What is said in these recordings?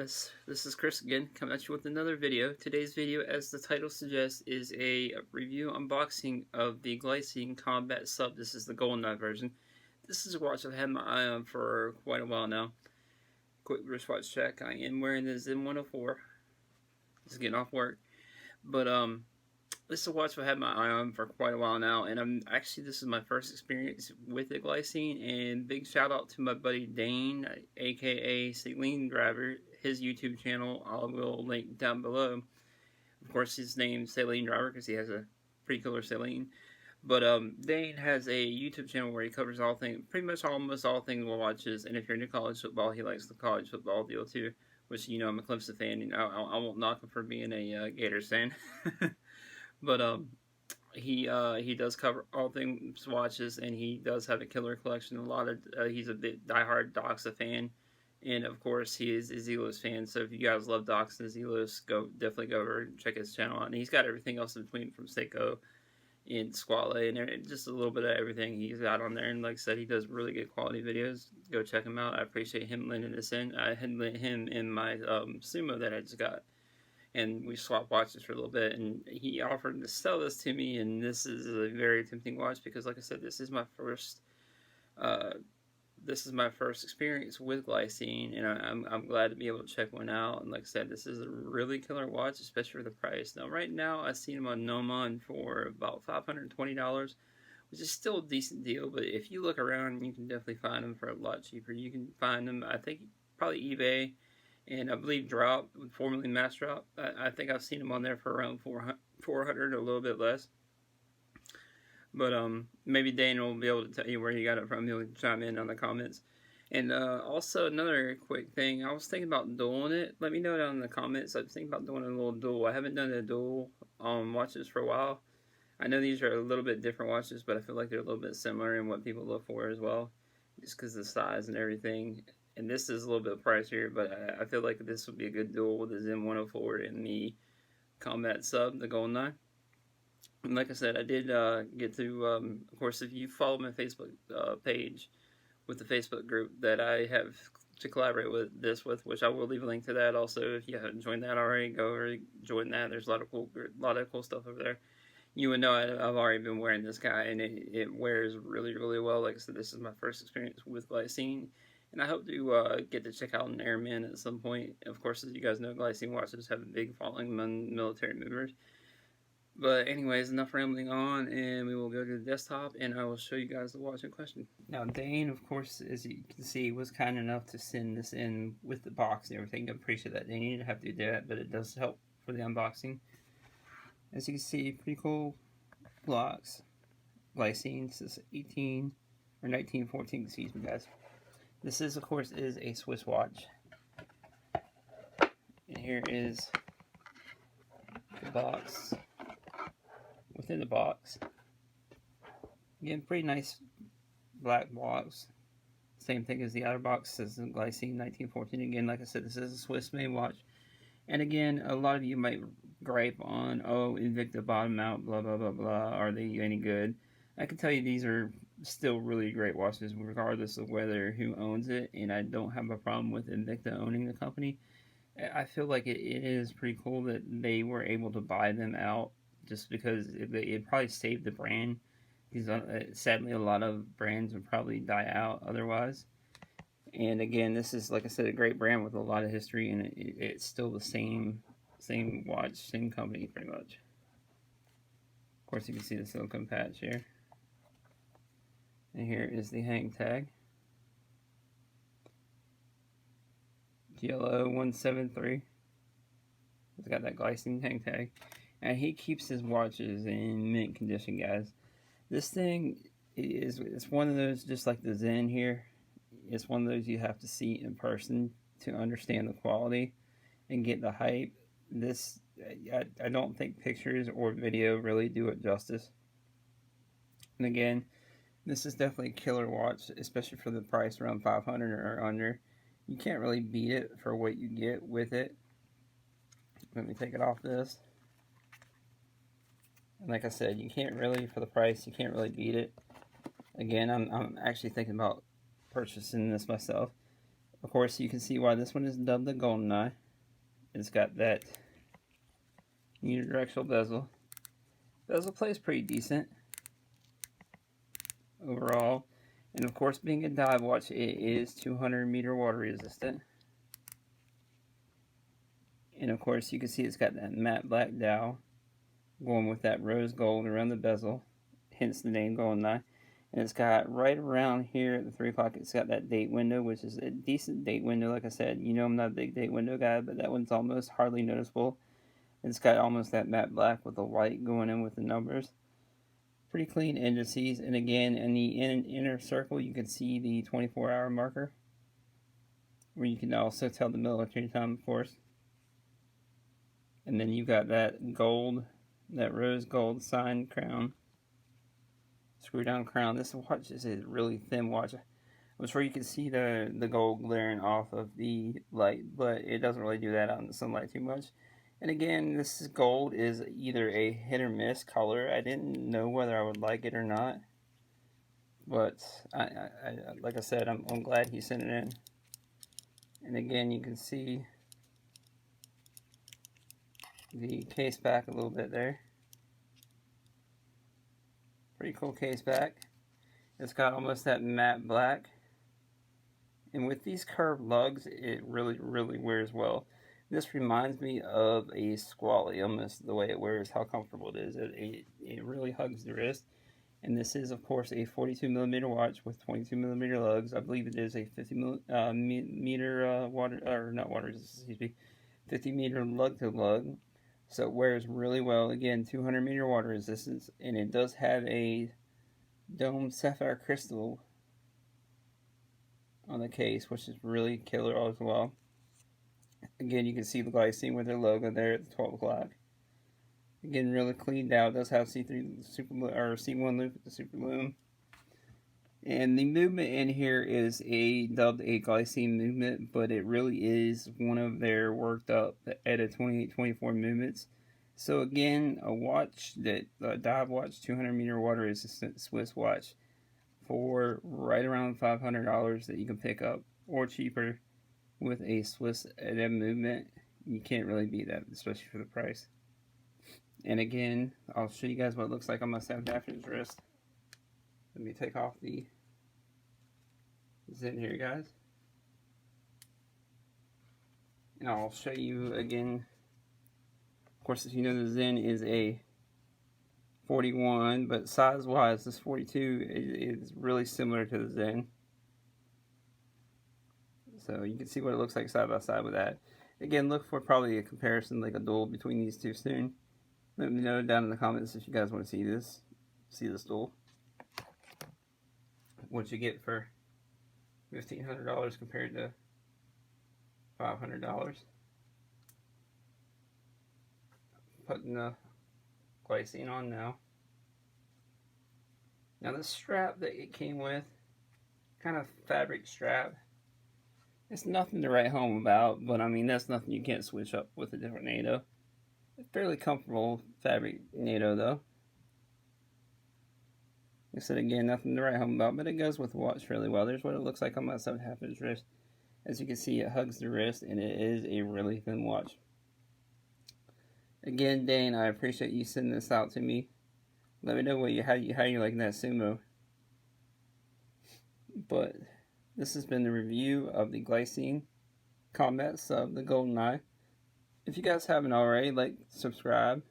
guys, this is Chris again, coming at you with another video. Today's video, as the title suggests, is a review unboxing of the Glycine Combat Sub. This is the Goldeneye version. This is a watch I've had my eye on for quite a while now. Quick wristwatch check. I am wearing the Zen 104. Just getting off work. But this is a watch I've had my eye on for quite a while now, and this is my first experience with the Glycine, and big shout out to my buddy Dane, aka Saline Driver, his YouTube channel. I will link down below. Of course, his name's Saline Driver because he has a pretty killer Saline. But Dane has a YouTube channel where he covers all things, pretty much almost all things watches, and if you're into college football, he likes the college football deal too, which, you know, I'm a Clemson fan, and I won't knock him for being a Gators fan. But he does cover all things watches, and he does have a killer collection. He's a bit diehard Doxa fan, and of course he is a Zelos fan. So if you guys love Doxa and Zelos, definitely go over and check his channel out. And he's got everything else in between, from Seiko and Squale and just a little bit of everything he's got on there. And like I said, he does really good quality videos. Go check him out. I appreciate him lending this in. I had lent him in my Sumo that I just got, and we swapped watches for a little bit, and he offered to sell this to me, and this is a very tempting watch because, like I said, this is my first experience with Glycine, and I'm glad to be able to check one out. And like I said, this is a really killer watch, especially for the price. Now, right now, I've seen them on Nomon for about $520, which is still a decent deal, but if you look around, you can definitely find them for a lot cheaper. You can find them, I think, probably eBay, and I believe Drop, formerly Mass Drop. I think I've seen them on there for around 400, a little bit less. But maybe Dane will be able to tell you where he got it from. He'll chime in on the comments. And also, another quick thing, I was thinking about dueling it. Let me know down in the comments. I was thinking about doing a little duel. I haven't done a duel watches for a while. I know these are a little bit different watches, but I feel like they're a little bit similar in what people look for as well, just because of the size and everything. And this is a little bit pricier, but I feel like this would be a good duel with the Zen 104 and the Combat Sub, the Goldeneye. And like I said, I did get to, of course, if you follow my Facebook page with the Facebook group that I have to collaborate with this with, which I will leave a link to that also. If you haven't joined that already, go over and join that. There's a lot of cool stuff over there. You would know I've already been wearing this guy, and it wears really, really well. Like I said, this is my first experience with Glycine, and I hope to get to check out an Airman at some point. Of course, as you guys know, Glycine watches have a big following among military members. But anyways, enough rambling on, and we will go to the desktop, and I will show you guys the watch in question. Now, Dane, of course, as you can see, was kind enough to send this in with the box and everything. I appreciate that. They didn't have to do that, but it does help for the unboxing. As you can see, pretty cool blocks. Glycine, this is 1914, excuse me, guys. This is, of course, is a Swiss watch. And here is the box. Within the box, again, pretty nice black box. Same thing as the outer box, says Glycine 1914. Again, like I said, this is a Swiss made watch. And again, a lot of you might gripe on, oh, Invicta bottom out, blah blah blah blah, are they any good? I can tell you these are still really great watches regardless of who owns it, and I don't have a problem with Invicta owning the company. I feel like it is pretty cool that they were able to buy them out, just because it probably saved the brand, because sadly a lot of brands would probably die out otherwise. And again, this is, like I said, a great brand with a lot of history, and it's still the same watch, same company pretty much. Of course, you can see the silicone patch here, and here is the hang tag, GLO 173. It's got that Glycine hang tag. And he keeps his watches in mint condition, guys. This thing it's one of those, just like the Zen here, it's one of those you have to see in person to understand the quality and get the hype. This, I don't think pictures or video really do it justice. And again, this is definitely a killer watch, especially for the price around 500 or under. You can't really beat it for what you get with it. Let me take it off this. And like I said, you can't really, for the price, you can't really beat it. Again, I'm actually thinking about purchasing this myself. Of course, you can see why this one is dubbed the Goldeneye. It's got that unidirectional bezel. Bezel plays pretty decent overall. And of course, being a dive watch, it is 200-meter water resistant. And of course, you can see it's got that matte black dowel going with that rose gold around the bezel, hence the name Goldeneye. And it's got right around here at the 3 o'clock, it's got that date window, which is a decent date window. Like I said, you know I'm not a big date window guy, but that one's almost hardly noticeable. It's got almost that matte black with the white going in with the numbers. Pretty clean indices, and again, in the inner circle, you can see the 24-hour marker, where you can also tell the military time, of course. And then you got that gold, that rose gold sign crown, screw down crown. This watch is a really thin watch. I'm sure you can see the gold glaring off of the light, but it doesn't really do that out in the sunlight too much. And again, this gold is either a hit or miss color. I didn't know whether I would like it or not, but like I said, I'm glad he sent it in. And again, you can see the case back a little bit there. Pretty cool case back. It's got almost that matte black. And with these curved lugs, it really wears well. This reminds me of a Squally, almost the way it wears, how comfortable it is. It really hugs the wrist. And this is, of course, a 42mm watch with 22mm lugs. I believe it is a 50-meter water, or not water, excuse me, 50-meter lug to lug. So it wears really well. Again, 200-meter water resistance, and it does have a domed sapphire crystal on the case, which is really killer as well. Again, you can see the Glycine with their logo there at the 12 o'clock. Again, really cleaned out. It does have C3 super or C1 loop with the super loom. And the movement in here is dubbed a Glycine movement, but it really is one of their worked up ETA 2824 movements. So again, a watch that dive watch, 200-meter water resistant Swiss watch for right around $500 that you can pick up, or cheaper, with a Swiss ETA movement. You can't really beat that, especially for the price. And again, I'll show you guys what it looks like on my South African's wrist. Let me take off the Zen here, guys. And I'll show you again. Of course, as you know, the Zen is a 41, but size-wise, this 42 is really similar to the Zen. So you can see what it looks like side by side with that. Again, look for probably a comparison, like a duel between these two soon. Let me know down in the comments if you guys want to see this duel. What you get for $1,500 compared to $500. Putting the Glycine on now. Now the strap that it came with, kind of fabric strap. It's nothing to write home about, but I mean, that's nothing you can't switch up with a different NATO. It's fairly comfortable fabric NATO though. Like I said again, nothing to write home about, but it goes with the watch fairly well. There's what it looks like on my 7/2 wrist. As you can see, it hugs the wrist, and it is a really thin watch. Again, Dane, I appreciate you sending this out to me. Let me know how you like that Sumo. But this has been the review of the Glycine Combat Sub, the Goldeneye. If you guys haven't already, like, subscribe,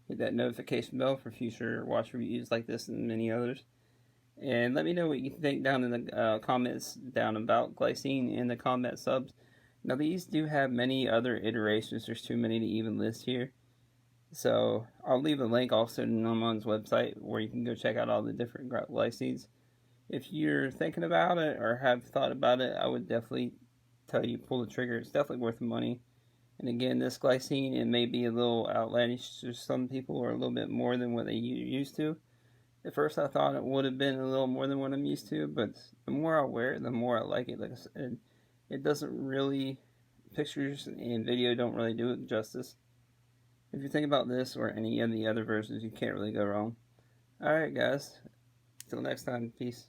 hit that notification bell for future watch reviews like this and many others. And let me know what you think down in the comments down about Glycine and the Combat Subs. Now these do have many other iterations. There's too many to even list here. So I'll leave a link also to Nomon's website where you can go check out all the different Glycines. If you're thinking about it or have thought about it, I would definitely tell you pull the trigger. It's definitely worth the money. And again, this Glycine, it may be a little outlandish to some people, or a little bit more than what they used to. At first I thought it would have been a little more than what I'm used to, but the more I wear it, the more I like it. Like I said, it doesn't really, pictures and video don't really do it justice. If you think about this or any of the other versions, you can't really go wrong. Alright guys, till next time, peace.